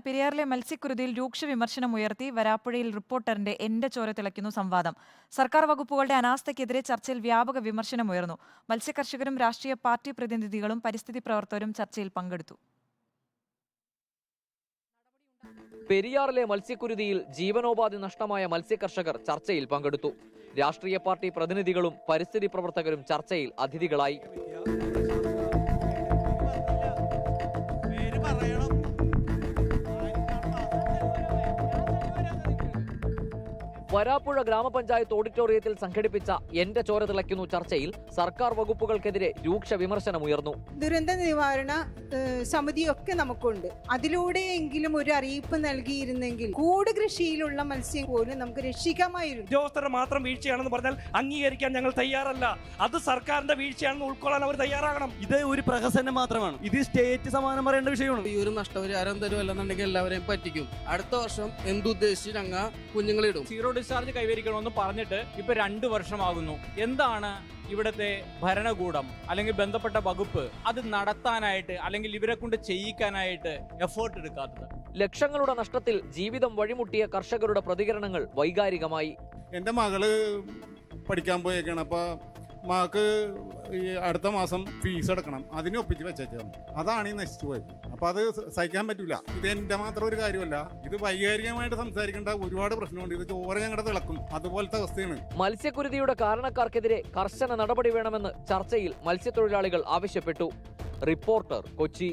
പെരിയാറിലെ മത്സ്യക്കുരുതിയിൽ രൂക്ഷ വിമർശനമുയർത്തി വരാപ്പുഴയിൽ റിപ്പോർട്ടറിന്റെ എന്റെ ചോര തിളയ്ക്കുന്നു സംവാദം. സർക്കാർ വകുപ്പുകളുടെ അനാസ്ഥയ്ക്കെതിരെ ചർച്ചയിൽ വ്യാപക വിമർശനമുയർന്നു. മത്സ്യകർഷകരും രാഷ്ട്രീയ പാർട്ടി പ്രതിനിധികളും പരിസ്ഥിതി പ്രവർത്തകരും ചർച്ചയിൽ പങ്കെടുത്തു. പെരിയാറിലെ മത്സ്യക്കുരുതിയിൽ ജീവനോപാധി നഷ്ടമായ മത്സ്യകർഷകർ ചർച്ചയിൽ പങ്കെടുത്തു. രാഷ്ട്രീയ പാർട്ടി പ്രതിനിധികളും പരിസ്ഥിതി പ്രവർത്തകരും ചർച്ചയിൽ അതിഥികളായി. വരാപ്പുഴ ഗ്രാമപഞ്ചായത്ത് ഓഡിറ്റോറിയത്തിൽ സംഘടിപ്പിച്ച എന്റെ ചോര തിളയ്ക്കുന്നു ചർച്ചയിൽ സർക്കാർ വകുപ്പുകൾക്കെതിരെ രൂക്ഷ വിമർശനമുയർന്നു. ദുരന്ത നിവാരണ സമിതിയൊക്കെ നമുക്കുണ്ട്. അതിലൂടെയെങ്കിലും ഒരു അറിയിപ്പ് നൽകിയിരുന്നെങ്കിൽ കൂട് കൃഷിയിലുള്ള മത്സ്യം പോലും നമുക്ക് രക്ഷിക്കാമായിരുന്നു. ഉദ്യോഗസ്ഥരുടെ മാത്രം വീഴ്ചയാണെന്ന് പറഞ്ഞാൽ അംഗീകരിക്കാൻ ഞങ്ങൾ തയ്യാറല്ല. അത് സർക്കാരിന്റെ വീഴ്ചയാണെന്ന് ഉൾക്കൊള്ളാൻ അവർ തയ്യാറാകണം. ഇത് ഒരു പ്രഹസനം മാത്രമാണ്. ഇത് സ്റ്റേറ്റ് സമാനം പറയേണ്ട വിഷയമാണ്. ഈ ഒരു നഷ്ടപരിഹാരം തരുമല്ലെന്നുണ്ടെങ്കിൽ എല്ലാവരെയും പറ്റിക്കും. അടുത്ത വർഷം എന്തുദ്ദേശിച്ച് ഞങ്ങൾ കുഞ്ഞുങ്ങളിടും. സീറോ ഡിസ്ചാർജ് കൈവരിക്കണമെന്ന് പറഞ്ഞിട്ട് ഇപ്പൊ 2 വർഷമാകുന്നു. എന്താണ് ഇവിടുത്തെ ഭരണകൂടം അല്ലെങ്കിൽ ബന്ധപ്പെട്ട വകുപ്പ് അത് നടത്താനായിട്ട് അല്ലെങ്കിൽ ഇവരെ കൊണ്ട് ചെയ്യിക്കാനായിട്ട് എഫേർട്ട് എടുക്കാത്തത്? ലക്ഷങ്ങളുടെ നഷ്ടത്തിൽ ജീവിതം വഴിമുട്ടിയ കർഷകരുടെ പ്രതികരണങ്ങൾ വൈകാരികമായി. എൻ്റെ മകള് പഠിക്കാൻ പോയേക്കാണ്. അപ്പോൾ മകൾക്ക് ഈ അടുത്ത മാസം ഫീസ് അടക്കണം. അതിനൊപ്പിച്ച് വെച്ചേക്കാം. അതാണ് ഈ നശിച്ചു പോയത്. അപ്പോൾ അത് സഹിക്കാൻ പറ്റില്ല. ഇത് എൻ്റെ മാത്രം ഒരു കാര്യമല്ല. ഇത് വൈകാരികമായിട്ട് സംസാരിക്കേണ്ട ഒരുപാട് പ്രശ്നമുണ്ട്. ഇത് ചോര ഞങ്ങളുടെ തിളക്കും. അതുപോലത്തെ അവസ്ഥയാണ്. മത്സ്യക്കുരുതിയുടെ കാരണക്കാർക്കെതിരെ കർശന നടപടി വേണമെന്ന് ചർച്ചയിൽ മത്സ്യത്തൊഴിലാളികൾ ആവശ്യപ്പെട്ടു. റിപ്പോർട്ടർ, കൊച്ചി.